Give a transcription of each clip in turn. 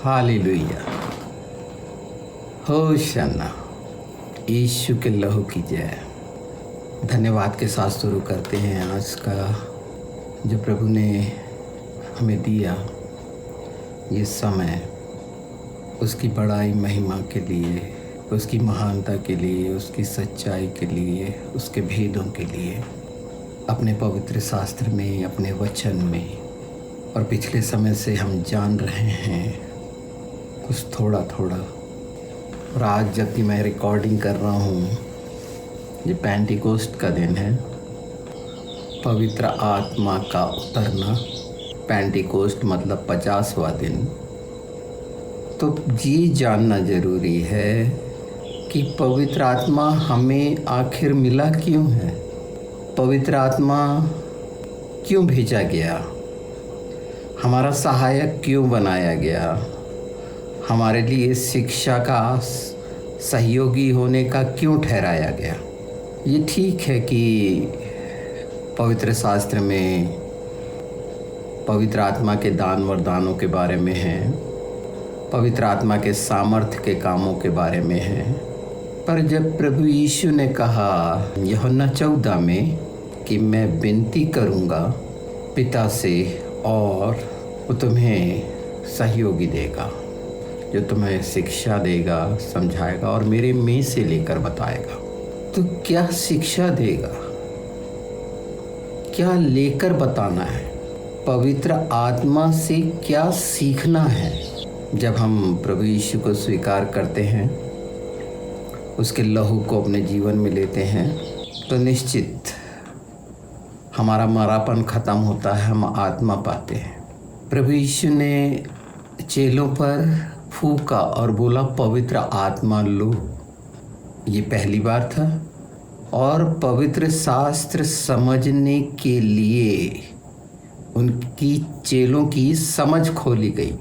Hallelujah. होशाना। यीशु के लहू की जय। धन्यवाद के साथ शुरू करते हैं आज का जो प्रभु ने हमें दिया ये समय, उसकी बड़ाई महिमा के लिए, उसकी महानता के लिए, उसकी सच्चाई के लिए, उसके भेदों के लिए, अपने पवित्र शास्त्र में, अपने वचन में। और पिछले समय से हम जान रहे हैं कुछ थोड़ा थोड़ा। और आज जबकि मैं रिकॉर्डिंग कर रहा हूँ, ये पेंटिकोस्ट का दिन है, पवित्र आत्मा का उतरना। पेंटिकोस्ट मतलब 50वां दिन। तो ये जानना ज़रूरी है कि पवित्र आत्मा हमें आखिर मिला क्यों है, पवित्र आत्मा क्यों भेजा गया, हमारा सहायक क्यों बनाया गया, हमारे लिए शिक्षा का सहयोगी होने का क्यों ठहराया गया। ये ठीक है कि पवित्र शास्त्र में पवित्र आत्मा के दान वरदानों के बारे में है, पवित्र आत्मा के सामर्थ्य के कामों के बारे में है। पर जब प्रभु यीशु ने कहा यूहन्ना 14 में कि मैं विनती करूँगा पिता से और वो तुम्हें सहयोगी देगा, जो तुम्हें शिक्षा देगा, समझाएगा और मेरे में से लेकर बताएगा। तो क्या शिक्षा देगा, क्या लेकर बताना है, पवित्र आत्मा से क्या सीखना है। जब हम प्रभु यीशु को स्वीकार करते हैं, उसके लहू को अपने जीवन में लेते हैं, तो निश्चित हमारा मरापन ख़त्म होता है, हम आत्मा पाते हैं। प्रभु यीशु ने चेलों पर फूंका और बोला पवित्र आत्मा लो। ये पहली बार था। और पवित्र शास्त्र समझने के लिए उनकी चेलों की समझ खोली गई।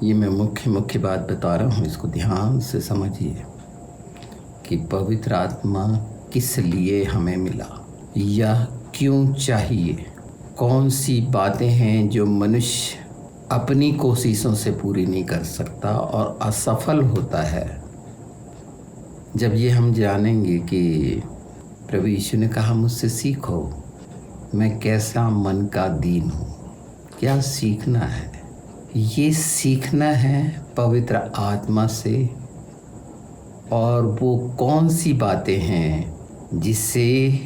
ये मैं मुख्य बात बता रहा हूँ, इसको ध्यान से समझिए कि पवित्र आत्मा किस लिए हमें मिला या क्यों चाहिए। कौन सी बातें हैं जो मनुष्य अपनी कोशिशों से पूरी नहीं कर सकता और असफल होता है। जब ये हम जानेंगे कि प्रभु यीशु ने कहा मुझसे सीखो, मैं कैसा मन का दीन हूँ। क्या सीखना है? ये सीखना है पवित्र आत्मा से। और वो कौन सी बातें हैं जिससे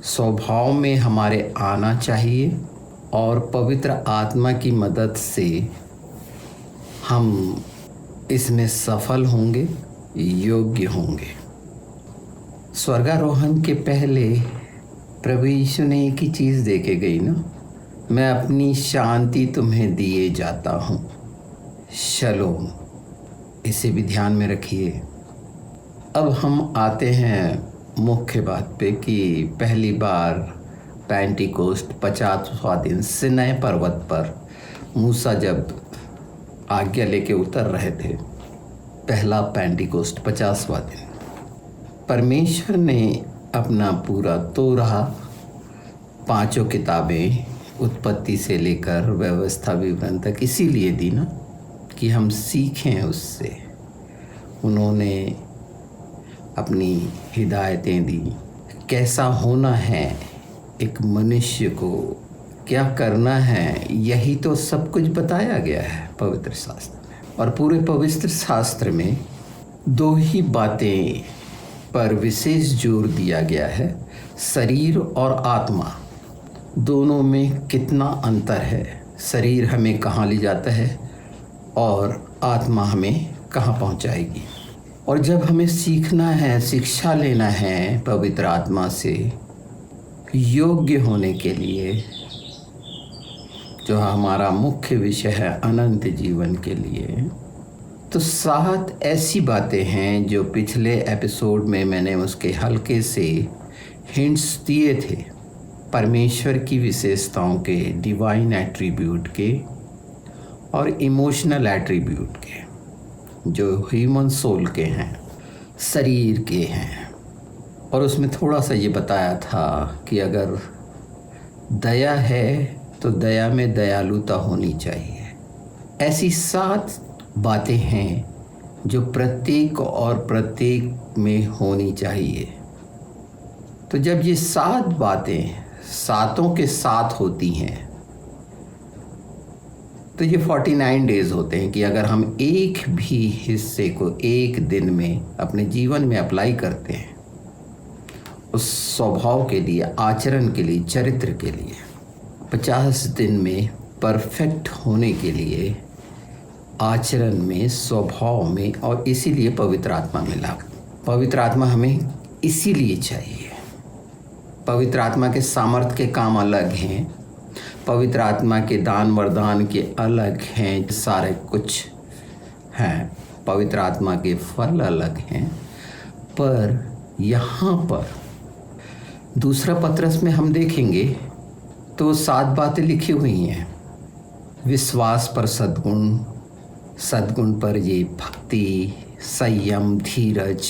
स्वभाव में हमारे आना चाहिए और पवित्र आत्मा की मदद से हम इसमें सफल होंगे, योग्य होंगे। स्वर्गारोहण के पहले प्रभु यीशु ने एक ही चीज़ दे के गई ना, मैं अपनी शांति तुम्हें दिए जाता हूँ, शलोम। इसे भी ध्यान में रखिए। अब हम आते हैं मुख्य बात पे कि पहली बार पेंटिकोस्ट 50वां दिन सिनै पर्वत पर मूसा जब आज्ञा लेके उतर रहे थे, पहला पेंटिकोस्ट 50वां दिन, परमेश्वर ने अपना पूरा तोरा, 5 किताबें उत्पत्ति से लेकर व्यवस्था विवरण तक इसीलिए दी ना कि हम सीखें उससे। उन्होंने अपनी हिदायतें दी, कैसा होना है एक मनुष्य को, क्या करना है, यही तो सब कुछ बताया गया है पवित्र शास्त्र में। और पूरे पवित्र शास्त्र में 2 ही बातें पर विशेष जोर दिया गया है, शरीर और आत्मा। दोनों में कितना अंतर है। शरीर हमें कहाँ ले जाता है और आत्मा हमें कहाँ पहुँचाएगी। और जब हमें सीखना है, शिक्षा लेना है पवित्र आत्मा से योग्य होने के लिए, जो हमारा मुख्य विषय है अनंत जीवन के लिए, तो 7 ऐसी बातें हैं जो पिछले एपिसोड में मैंने उसके हल्के से हिंट्स दिए थे, परमेश्वर की विशेषताओं के, डिवाइन एट्रीब्यूट के और इमोशनल एट्रीब्यूट के, जो ह्यूमन सोल के हैं, शरीर के हैं। और उसमें थोड़ा सा ये बताया था कि अगर दया है तो दया में दयालुता होनी चाहिए, ऐसी 7 बातें हैं जो प्रत्येक और प्रत्येक में होनी चाहिए। तो जब ये 7 बातें सातों के साथ होती हैं तो ये 49 डेज होते हैं कि अगर हम एक भी हिस्से को एक दिन में अपने जीवन में अप्लाई करते हैं, उस स्वभाव के लिए, आचरण के लिए, चरित्र के लिए, 50 दिन में परफेक्ट होने के लिए, आचरण में, स्वभाव में, और इसीलिए पवित्र आत्मा मिला। पवित्र आत्मा हमें इसीलिए चाहिए। पवित्र आत्मा के सामर्थ्य के काम अलग हैं, पवित्र आत्मा के दान वरदान के अलग हैं, सारे कुछ हैं, पवित्र आत्मा के फल अलग हैं। पर यहाँ पर दूसरा पत्रस में हम देखेंगे तो 7 बातें लिखी हुई हैं। विश्वास पर सद्गुण, सद्गुण पर ये भक्ति, संयम, धीरज,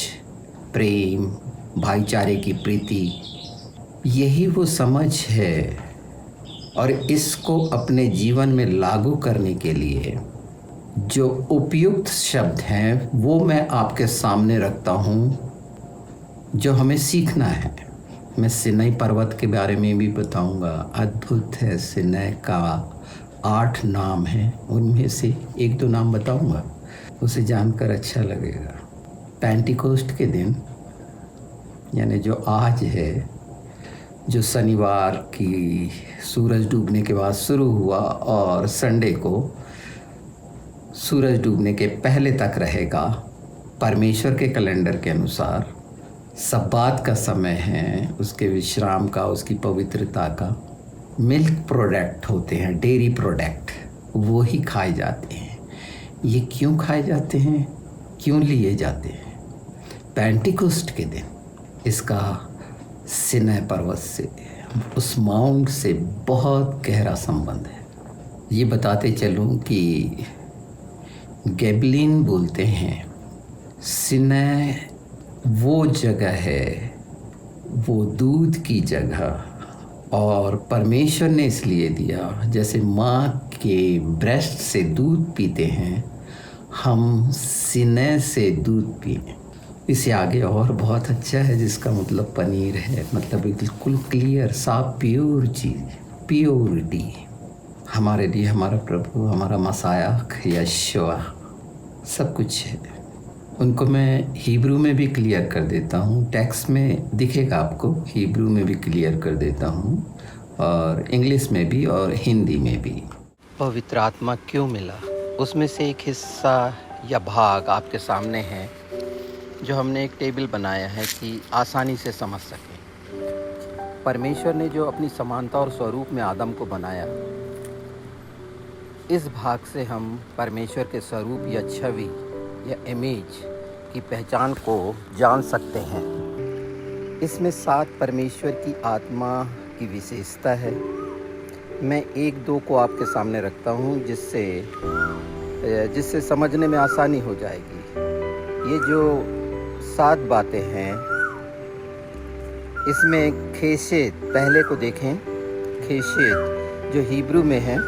प्रेम, भाईचारे की प्रीति, यही वो समझ है। और इसको अपने जीवन में लागू करने के लिए जो उपयुक्त शब्द हैं वो मैं आपके सामने रखता हूँ, जो हमें सीखना है। मैं सिनै पर्वत के बारे में भी बताऊँगा। अद्भुत है, सिनै का 8 नाम हैं, उनमें से 1-2 नाम बताऊँगा, उसे जानकर अच्छा लगेगा। पेंटिकोस्ट के दिन, यानी जो आज है, जो शनिवार की सूरज डूबने के बाद शुरू हुआ और संडे को सूरज डूबने के पहले तक रहेगा, परमेश्वर के कैलेंडर के अनुसार सब्बात का समय है, उसके विश्राम का, उसकी पवित्रता का। मिल्क प्रोडक्ट होते हैं, डेयरी प्रोडक्ट, वो ही खाए जाते हैं। ये क्यों खाए जाते हैं, क्यों लिए जाते हैं? पेंटिकोस्ट के दिन इसका सिनै पर्वत से, उस माउंट से बहुत गहरा संबंध है। ये बताते चलूं कि गैबलिन बोलते हैं सिनै वो जगह है, वो दूध की जगह, और परमेश्वर ने इसलिए दिया, जैसे माँ के ब्रेस्ट से दूध पीते हैं, हम सिनै से दूध पिए। इसे आगे और बहुत अच्छा है, जिसका मतलब पनीर है, मतलब बिल्कुल क्लियर, साफ, प्योर चीज़, प्योरिटी। हमारे लिए हमारा प्रभु, हमारा मसाया यशवा सब कुछ है। उनको मैं हिब्रू में भी क्लियर कर देता हूँ, टेक्स्ट में दिखेगा आपको, हिब्रू में भी क्लियर कर देता हूँ, और इंग्लिश में भी और हिंदी में भी। पवित्र आत्मा क्यों मिला, उसमें से एक हिस्सा या भाग आपके सामने है, जो हमने एक टेबल बनाया है कि आसानी से समझ सकें। परमेश्वर ने जो अपनी समानता और स्वरूप में आदम को बनाया, इस भाग से हम परमेश्वर के स्वरूप या छवि या इमेज की पहचान को जान सकते हैं। इसमें 7 परमेश्वर की आत्मा की विशेषता है। मैं 1-2 को आपके सामने रखता हूँ, जिससे समझने में आसानी हो जाएगी। ये जो 7 बातें हैं, इसमें खेशेत, पहले को देखें, खेशेत जो हिब्रू में है,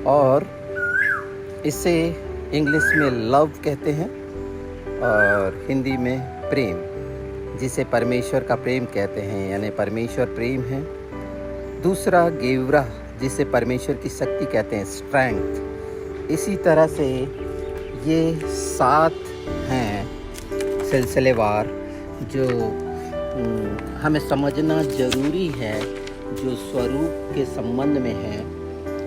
और इसे इंग्लिश में लव कहते हैं, और हिंदी में प्रेम, जिसे परमेश्वर का प्रेम कहते हैं, यानी परमेश्वर प्रेम है। दूसरा गेवरा, जिसे परमेश्वर की शक्ति कहते हैं, स्ट्रेंथ। इसी तरह से ये 7 हैं सिलसिलेवार, जो हमें समझना ज़रूरी है, जो स्वरूप के संबंध में है,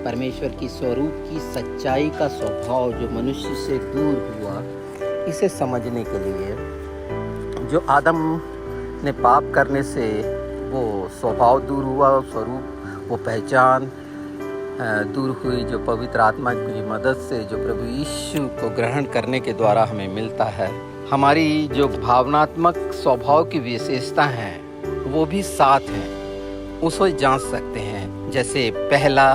परमेश्वर की स्वरूप की सच्चाई का स्वभाव जो मनुष्य से दूर हुआ, इसे समझने के लिए जो आदम ने पाप करने से वो स्वभाव दूर हुआ, स्वरूप, वो पहचान दूर हुई, जो पवित्र आत्मा की मदद से, जो प्रभु यीशु को ग्रहण करने के द्वारा हमें मिलता है। हमारी जो भावनात्मक स्वभाव की विशेषता हैं वो भी 7 हैं, उसको जांच सकते हैं। जैसे पहला,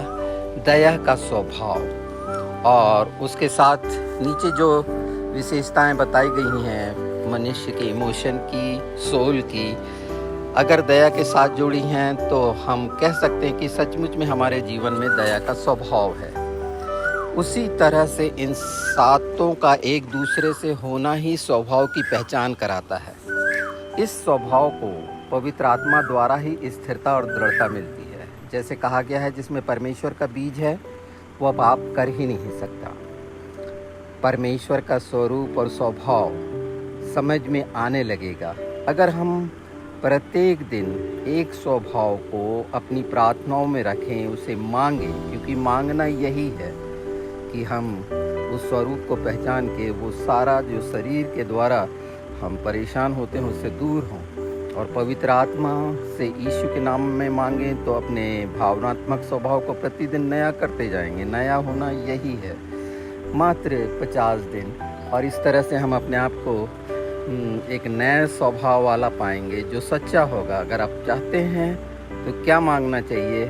दया का स्वभाव, और उसके साथ नीचे जो विशेषताएं बताई गई हैं मनुष्य के इमोशन की, सोल की, अगर दया के साथ जुड़ी हैं तो हम कह सकते हैं कि सचमुच में हमारे जीवन में दया का स्वभाव है। उसी तरह से इन सातों का एक दूसरे से होना ही स्वभाव की पहचान कराता है। इस स्वभाव को पवित्र आत्मा द्वारा ही स्थिरता और दृढ़ता मिलती है। जैसे कहा गया है, जिसमें परमेश्वर का बीज है वह पाप कर ही नहीं सकता। परमेश्वर का स्वरूप और स्वभाव समझ में आने लगेगा अगर हम प्रत्येक दिन एक स्वभाव को अपनी प्रार्थनाओं में रखें, उसे मांगें, क्योंकि मांगना यही है कि हम उस स्वरूप को पहचान के वो सारा जो शरीर के द्वारा हम परेशान होते हैं उससे दूर हों, और पवित्र आत्मा से यीशु के नाम में मांगें तो अपने भावनात्मक स्वभाव को प्रतिदिन नया करते जाएंगे। नया होना यही है, मात्र 50 दिन, और इस तरह से हम अपने आप को एक नए स्वभाव वाला पाएंगे जो सच्चा होगा। अगर आप चाहते हैं तो क्या मांगना चाहिए,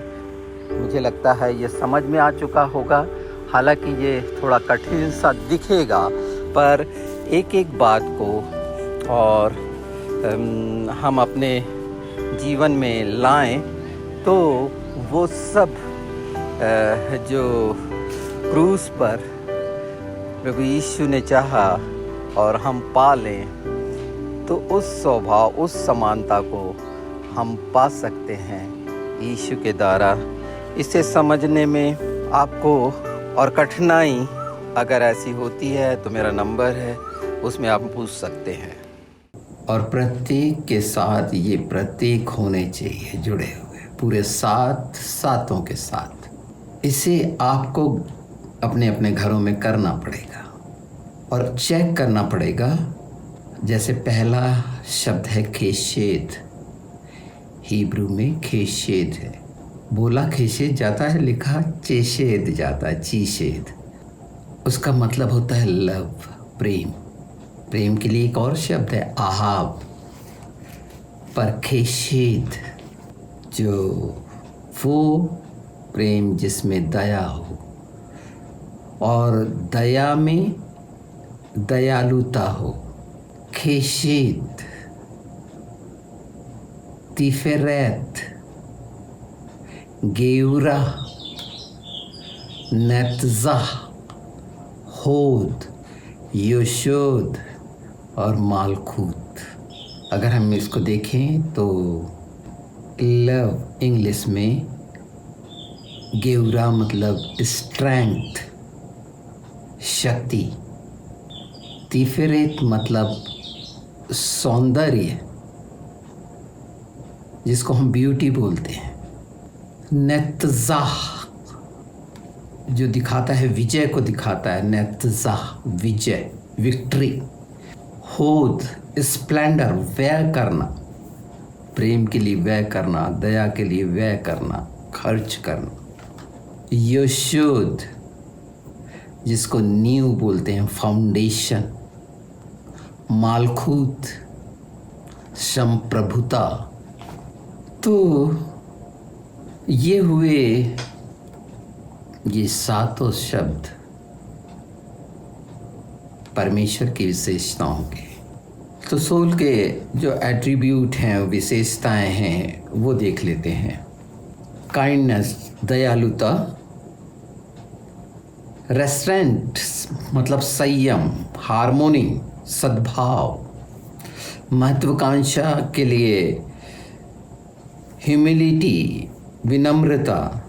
मुझे लगता है ये समझ में आ चुका होगा। हालांकि ये थोड़ा कठिन सा दिखेगा, पर एक एक बात को और हम अपने जीवन में लाएं तो वो सब जो क्रूस पर प्रभु यीशु ने चाहा और हम पा लें, तो उस स्वभाव, उस समानता को हम पा सकते हैं यीशु के द्वारा। इसे समझने में आपको और कठिनाई अगर ऐसी होती है तो मेरा नंबर है, उसमें आप पूछ सकते हैं। और प्रत्येक के साथ ये प्रत्येक होने चाहिए जुड़े हुए, पूरे सातों के साथ। इसे आपको अपने अपने घरों में करना पड़ेगा और चेक करना पड़ेगा। जैसे पहला शब्द है खेशेद, हिब्रू में खेशेद है, बोला खेशेद जाता है, लिखा चेशेद जाता है, चीशेद। उसका मतलब होता है लव, प्रेम। प्रेम के लिए एक और शब्द है आहाब, पर खेशेद जो वो प्रेम जिसमें दया हो, और दया में दयालुता हो। खेशेद, तिफेरेत, गेउरा, नेतजा, होद, योशोद और मालखूत। अगर हम इसको देखें तो लव इंग्लिश में गेउरा मतलब स्ट्रेंथ, शक्ति। तिफेरेत मतलब सौंदर्य, जिसको हम ब्यूटी बोलते हैं। नेतजाह जो दिखाता है, विजय को दिखाता है, नेतजाह विजय, विक्ट्री। होद स्प्लेंडर, व्यय करना, प्रेम के लिए व्यय करना, दया के लिए व्यय करना, खर्च करना। यशोद जिसको नींव बोलते हैं, फाउंडेशन। मालखूत संप्रभुता। तो ये हुए ये सातों शब्द परमेश्वर की विशेषताओं के। तो सोल के जो एट्रीब्यूट हैं, विशेषताएं हैं, वो देख लेते हैं। काइंडनेस, दयालुता। रेस्ट्रेंट मतलब संयम, हार्मोनी, सद्भाव। महत्वाकांक्षा के लिए ह्यूमिलिटी, विनम्रता।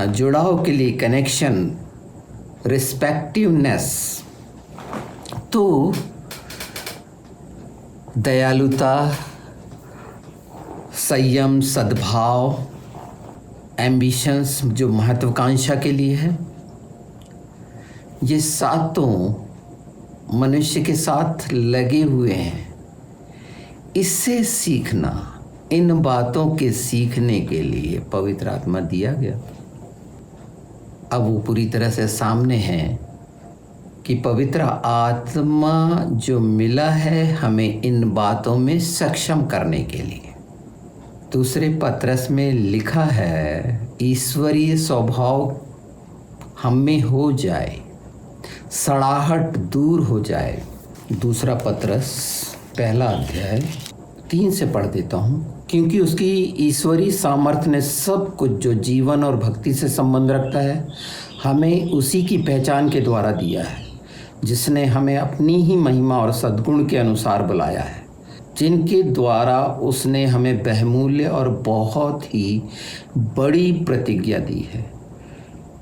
जुड़ाव के लिए कनेक्शन, रिस्पेक्टिवनेस। तो दयालुता, संयम, सद्भाव, एम्बिशंस जो महत्वाकांक्षा के लिए है, ये सातों मनुष्य के साथ लगे हुए हैं। इससे सीखना, इन बातों के सीखने के लिए पवित्र आत्मा दिया गया। अब वो पूरी तरह से सामने है कि पवित्र आत्मा जो मिला है हमें इन बातों में सक्षम करने के लिए। दूसरे पत्रस में लिखा है, ईश्वरीय स्वभाव हम में हो जाए, सड़ाहट दूर हो जाए। दूसरा पत्रस पहला अध्याय 3 से पढ़ देता हूँ। क्योंकि उसकी ईश्वरीय सामर्थ्य ने सब कुछ जो जीवन और भक्ति से संबंध रखता है हमें उसी की पहचान के द्वारा दिया है, जिसने हमें अपनी ही महिमा और सद्गुण के अनुसार बुलाया है, जिनके द्वारा उसने हमें बहुमूल्य और बहुत ही बड़ी प्रतिज्ञा दी है,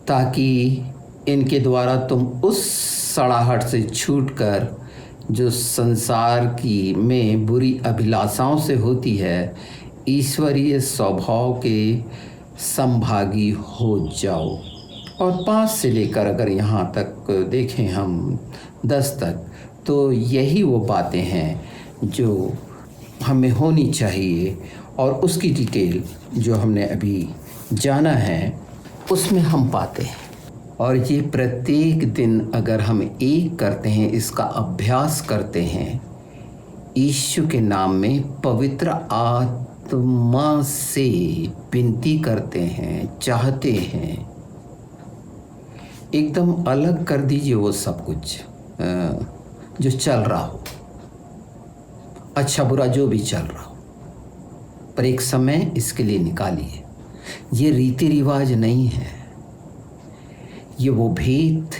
ताकि इनके द्वारा तुम उस सड़ाहट से छूटकर जो संसार की में बुरी अभिलाषाओं से होती है, ईश्वरीय स्वभाव के संभागी हो जाओ। और 5 से लेकर अगर यहाँ तक देखें हम 10 तक, तो यही वो बातें हैं जो हमें होनी चाहिए, और उसकी डिटेल जो हमने अभी जाना है उसमें हम पाते हैं। और ये प्रत्येक दिन अगर हम एक करते हैं, इसका अभ्यास करते हैं, यीशु के नाम में पवित्र आत्मा से विनती करते हैं, चाहते हैं, एकदम अलग कर दीजिए वो सब कुछ जो चल रहा हो, अच्छा बुरा जो भी चल रहा हो, पर एक समय इसके लिए निकालिए। ये रीति रिवाज नहीं है, ये वो भेद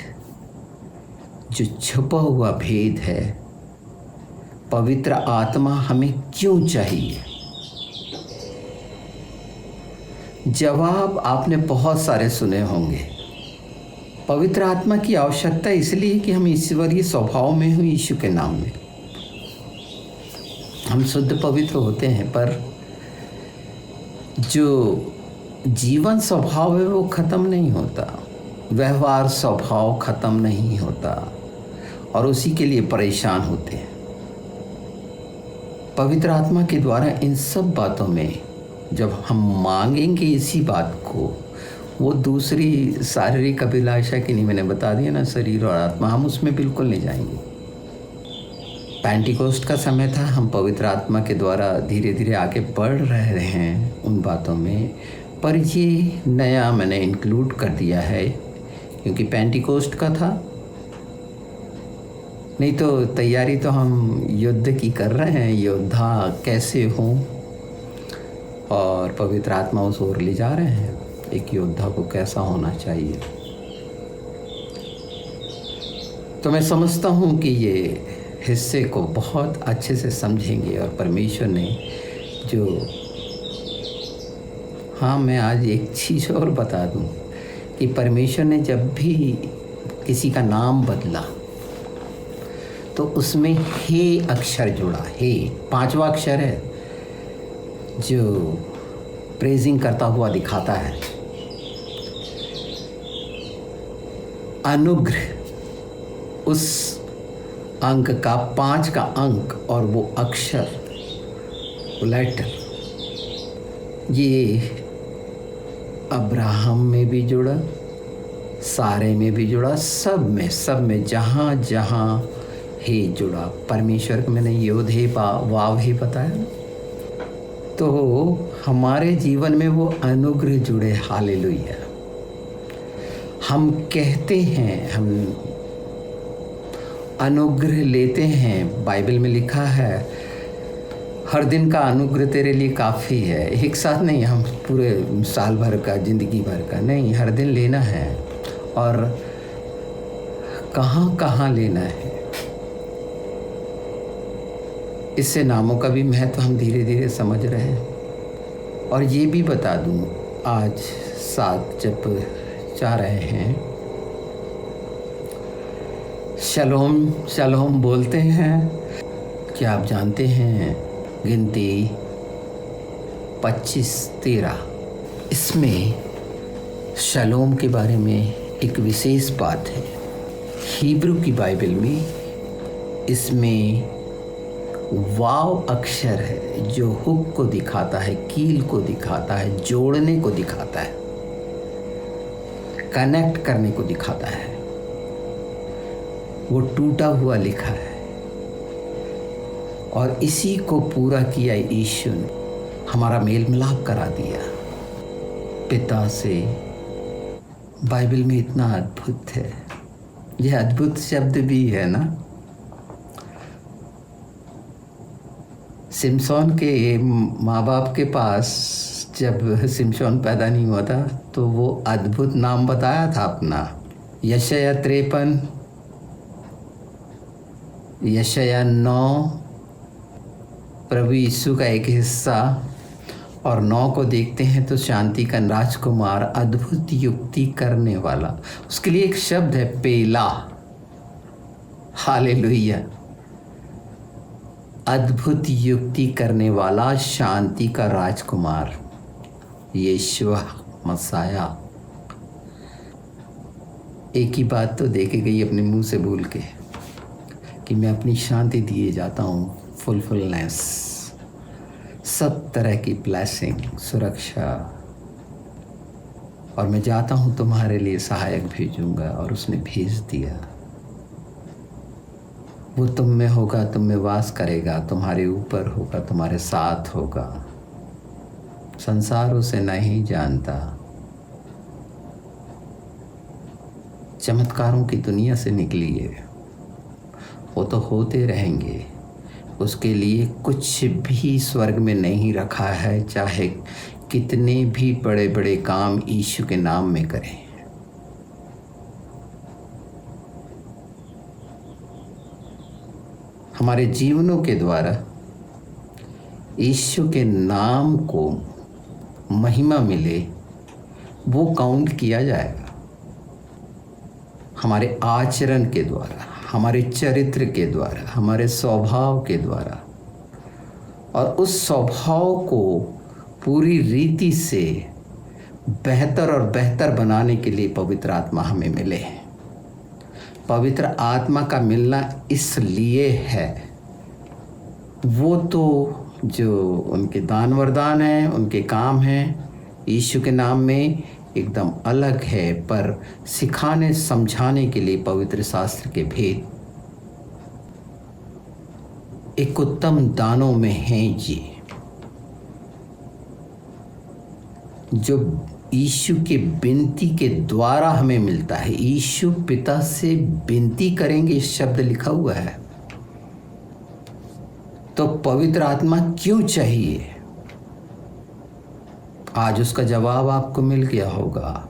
जो छुपा हुआ भेद है। पवित्र आत्मा हमें क्यों चाहिए? जवाब आपने बहुत सारे सुने होंगे। पवित्र आत्मा की आवश्यकता इसलिए कि हम ईश्वरीय स्वभाव में हो, यीशु के नाम में हम शुद्ध पवित्र होते हैं, पर जो जीवन स्वभाव है वो खत्म नहीं होता, व्यवहार स्वभाव खत्म नहीं होता, और उसी के लिए परेशान होते हैं। पवित्र आत्मा के द्वारा इन सब बातों में जब हम मांगेंगे इसी बात को, वो दूसरी शारीरिक अभिलाषा की नहीं, मैंने बता दिया ना, शरीर और आत्मा, हम उसमें बिल्कुल नहीं जाएंगे। पेंटिकोस्ट का समय था, हम पवित्र आत्मा के द्वारा धीरे धीरे आगे बढ़ रहे हैं उन बातों में, पर ये नया मैंने इंक्लूड कर दिया है क्योंकि पेंटिकोस्ट का था। नहीं तो तैयारी तो हम युद्ध की कर रहे हैं, योद्धा कैसे हों, और पवित्र आत्मा उस ओर ले जा रहे हैं, एक योद्धा को कैसा होना चाहिए। तो मैं समझता हूँ कि ये हिस्से को बहुत अच्छे से समझेंगे, और परमेश्वर ने जो, हाँ मैं आज एक चीज़ और बता दूँ कि परमेश्वर ने जब भी किसी का नाम बदला तो उसमें हे अक्षर जुड़ा। हे 5वां अक्षर है जो प्रेजिंग करता हुआ दिखाता है। अनुग्रह उस अंक का 5 का अंक, और वो अक्षर, वो लेटर, ये अब्राहम में भी जुड़ा, सारे में भी जुड़ा, सब में जहाँ जहाँ हे जुड़ा। परमेश्वर को मैंने योद हे वाव हे बताया ना, तो हमारे जीवन में वो अनुग्रह जुड़े। हालेलुया। हम कहते हैं हम अनुग्रह लेते हैं, बाइबल में लिखा है हर दिन का अनुग्रह तेरे लिए काफ़ी है। एक साथ नहीं, हम पूरे साल भर का, ज़िंदगी भर का नहीं, हर दिन लेना है, और कहाँ कहाँ लेना है। इससे नामों का भी महत्व हम धीरे धीरे समझ रहे हैं। और ये भी बता दूँ, आज साथ जब जा रहे हैं, शलोम शलोम बोलते हैं, क्या आप जानते हैं गिनती 25-13, इसमें शलोम के बारे में एक विशेष बात है। हिब्रू की बाइबल में इसमें वाव अक्षर है जो हुक को दिखाता है, कील को दिखाता है, जोड़ने को दिखाता है, कनेक्ट करने को दिखाता है। वो टूटा हुआ लिखा है, और इसी को पूरा किया यीशु ने, हमारा मेल मिलाप करा दिया पिता से। बाइबल में इतना अद्भुत है, यह अद्भुत शब्द भी है ना। सिमसोन के माँ बाप के पास जब शिमशोन पैदा नहीं हुआ था तो वो अद्भुत नाम बताया था अपना, यशाया 53, यशाया 9, प्रभु यीशु का एक हिस्सा और 9 को देखते हैं तो शांति का राजकुमार, अद्भुत युक्ति करने वाला। उसके लिए एक शब्द है पेला। हालेलुया। अद्भुत युक्ति करने वाला, शांति का राजकुमार, यीशु मसाया। एक ही बात तो दे के गई अपने मुंह से भूल के कि मैं अपनी शांति दिए जाता हूँ, फुलफुलनेस, सब तरह की ब्लेसिंग, सुरक्षा, और मैं जाता हूँ तुम्हारे लिए सहायक भेजूंगा। और उसने भेज दिया। वो तुम में होगा, तुम में वास करेगा, तुम्हारे ऊपर होगा, तुम्हारे साथ होगा। संसार उसे नहीं जानता। चमत्कारों की दुनिया से निकली है। वो तो होते रहेंगे। उसके लिए कुछ भी स्वर्ग में नहीं रखा है, चाहे कितने भी बड़े बड़े काम यीशु के नाम में करें। हमारे जीवनों के द्वारा यीशु के नाम को महिमा मिले, वो काउंट किया जाएगा। हमारे आचरण के द्वारा, हमारे चरित्र के द्वारा, हमारे स्वभाव के द्वारा, और उस स्वभाव को पूरी रीति से बेहतर और बेहतर बनाने के लिए पवित्र आत्मा हमें मिले। पवित्र आत्मा का मिलना इसलिए है, वो तो जो उनके दान वरदान हैं, उनके काम हैं यीशु के नाम में एकदम अलग है, पर सिखाने समझाने के लिए पवित्र शास्त्र के भेद एक उत्तम दानों में हैं जी, जो यीशु के विनती के द्वारा हमें मिलता है। यीशु पिता से विनती करेंगे, इस शब्द लिखा हुआ है। तो पवित्र आत्मा क्यों चाहिए? आज उसका जवाब आपको मिल गया होगा।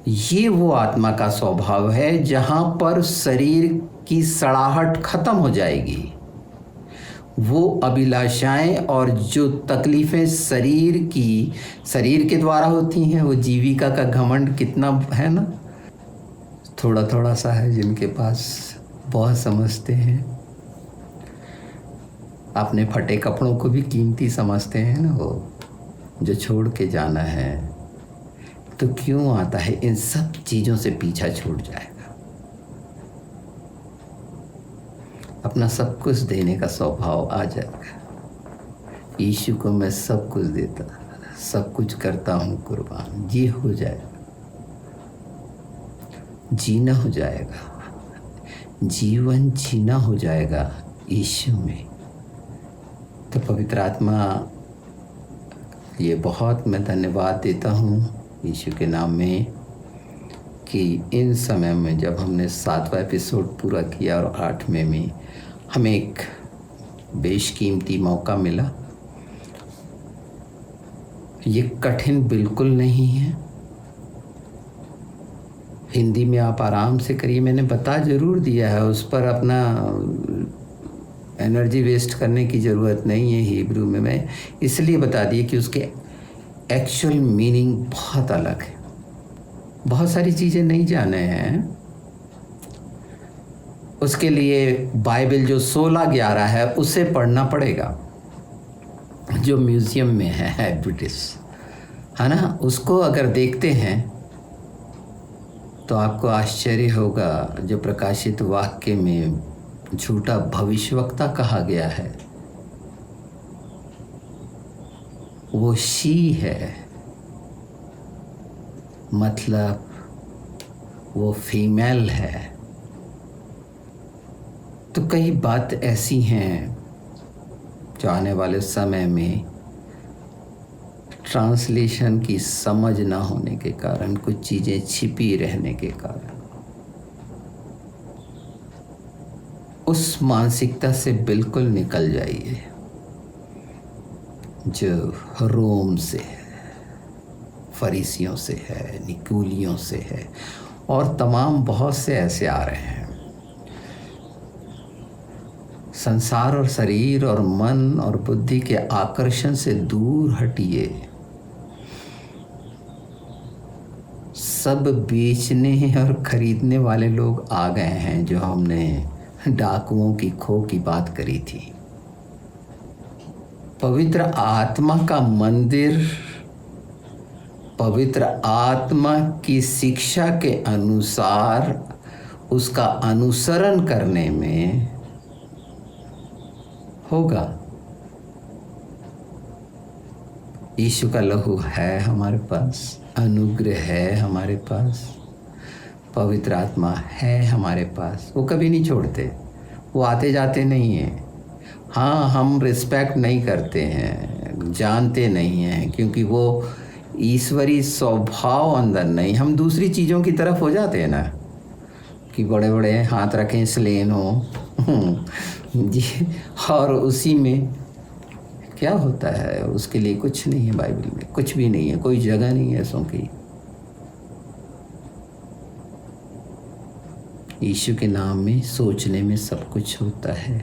ये वो आत्मा का स्वभाव है जहां पर शरीर की सड़ाहट खत्म हो जाएगी। वो अभिलाषाएं और जो तकलीफें शरीर के द्वारा होती हैं, वो जीविका का घमंड कितना है ना, थोड़ा थोड़ा सा है। जिनके पास बहुत समझते हैं, अपने फटे कपड़ों को भी कीमती समझते हैं ना, वो जो छोड़ के जाना है तो क्यों आता है, इन सब चीज़ों से पीछा छूट जाएगा। अपना सब कुछ देने का स्वभाव आ जाएगा। यीशु को मैं सब कुछ देता, सब कुछ करता हूँ कुर्बान, ये हो जाएगा। जीना हो जाएगा, जीवन जीना हो जाएगा यीशु में। तो पवित्र आत्मा, ये बहुत मैं धन्यवाद देता हूँ यीशु के नाम में कि इन समय में जब हमने 7वां एपिसोड पूरा किया और 8वें में हमें एक बेशकीमती मौका मिला। ये कठिन बिल्कुल नहीं है। हिंदी में आप आराम से करिए, मैंने बता ज़रूर दिया है, उस पर अपना एनर्जी वेस्ट करने की ज़रूरत नहीं है। हिब्रू में मैं इसलिए बता दिए कि उसके एक्चुअल मीनिंग बहुत अलग है। बहुत सारी चीज़ें नहीं जाने हैं, उसके लिए बाइबल जो 16:11 है उसे पढ़ना पड़ेगा, जो म्यूज़ियम में है ब्रिटिश, है ना। उसको अगर देखते हैं तो आपको आश्चर्य होगा। जो प्रकाशित वाक्य में झूठा भविष्यवक्ता कहा गया है, वो शी है, मतलब वो फीमेल है। तो कई बात ऐसी हैं जो आने वाले समय में ट्रांसलेशन की समझ ना होने के कारण, कुछ चीज़ें छिपी रहने के कारण, उस मानसिकता से बिल्कुल निकल जाइए। जो रोम से है, फरीसियों से है, निकोलियों से है, और तमाम बहुत से ऐसे आ रहे हैं। संसार और शरीर और मन और बुद्धि के आकर्षण से दूर हटिए। सब बेचने और खरीदने वाले लोग आ गए हैं, जो हमने डाकुओं की खो की बात करी थी। पवित्र आत्मा का मंदिर पवित्र आत्मा की शिक्षा के अनुसार उसका अनुसरण करने में होगा। यीशु का लहू है हमारे पास, अनुग्रह है हमारे पास, पवित्र आत्मा है हमारे पास। वो कभी नहीं छोड़ते, वो आते जाते नहीं हैं। हाँ, हम रिस्पेक्ट नहीं करते हैं, जानते नहीं हैं, क्योंकि वो ईश्वरी स्वभाव अंदर नहीं। हम दूसरी चीज़ों की तरफ हो जाते हैं ना, कि बड़े बड़े हाथ रखें स्लेन हो जी, और उसी में क्या होता है, उसके लिए कुछ नहीं है। बाइबल में कुछ भी नहीं है, कोई जगह नहीं है ऐसों की। यीशु के नाम में सोचने में सब कुछ होता है।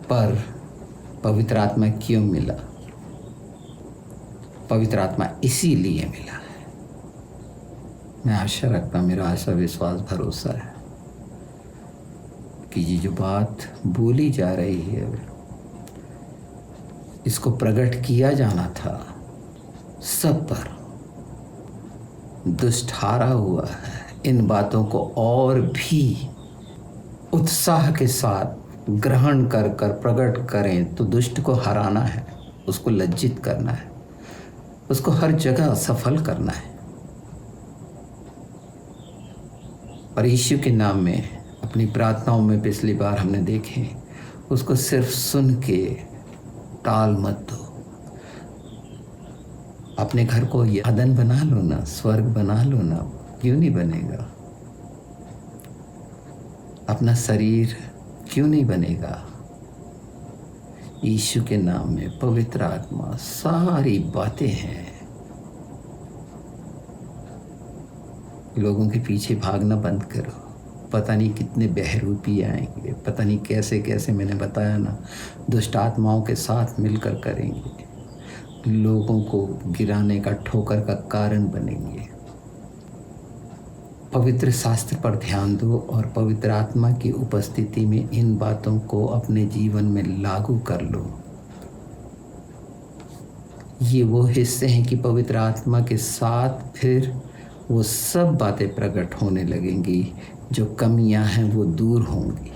पर पवित्र आत्मा क्यों मिला? पवित्र आत्मा इसीलिए मिला है। मैं आशा रखता हूँ, मेरा आशा विश्वास भरोसा है कि ये जो बात बोली जा रही है, इसको प्रकट किया जाना था सब पर। दुष्ट हारा हुआ है। इन बातों को और भी उत्साह के साथ ग्रहण कर प्रकट करें तो दुष्ट को हराना है, उसको लज्जित करना है, उसको हर जगह सफल करना है। और यीशु के नाम में अपनी प्रार्थनाओं में पिछली बार हमने देखे, उसको सिर्फ सुन के टाल मत दो। अपने घर को अदन बना लो ना, स्वर्ग बना लो ना, क्यों नहीं बनेगा? अपना शरीर क्यों नहीं बनेगा? यीशु के नाम में पवित्र आत्मा सारी बातें हैं। लोगों के पीछे भागना बंद करो। पता नहीं कितने बहरूपी आएंगे, पता नहीं कैसे कैसे, मैंने बताया ना, दुष्ट आत्माओं के साथ मिलकर करेंगे, लोगों को गिराने का, ठोकर का कारण बनेंगे। पवित्र शास्त्र पर ध्यान दो और पवित्र आत्मा की उपस्थिति में इन बातों को अपने जीवन में लागू कर लो। ये वो हिस्से हैं कि पवित्र आत्मा के साथ फिर वो सब बातें प्रकट होने लगेंगी, जो कमियां हैं वो दूर होंगी।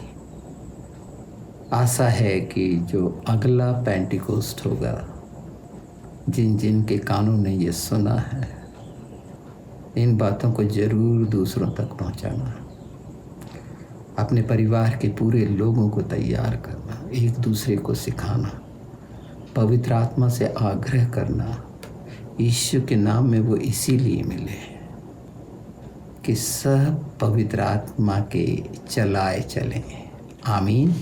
आशा है कि जो अगला पेंटिकोस्ट होगा, जिन जिन के कानों ने ये सुना है, इन बातों को जरूर दूसरों तक पहुंचाना, अपने परिवार के पूरे लोगों को तैयार करना, एक दूसरे को सिखाना, पवित्र आत्मा से आग्रह करना। यीशु के नाम में वो इसीलिए मिले कि सब पवित्र आत्मा के चलाए चलें। आमीन।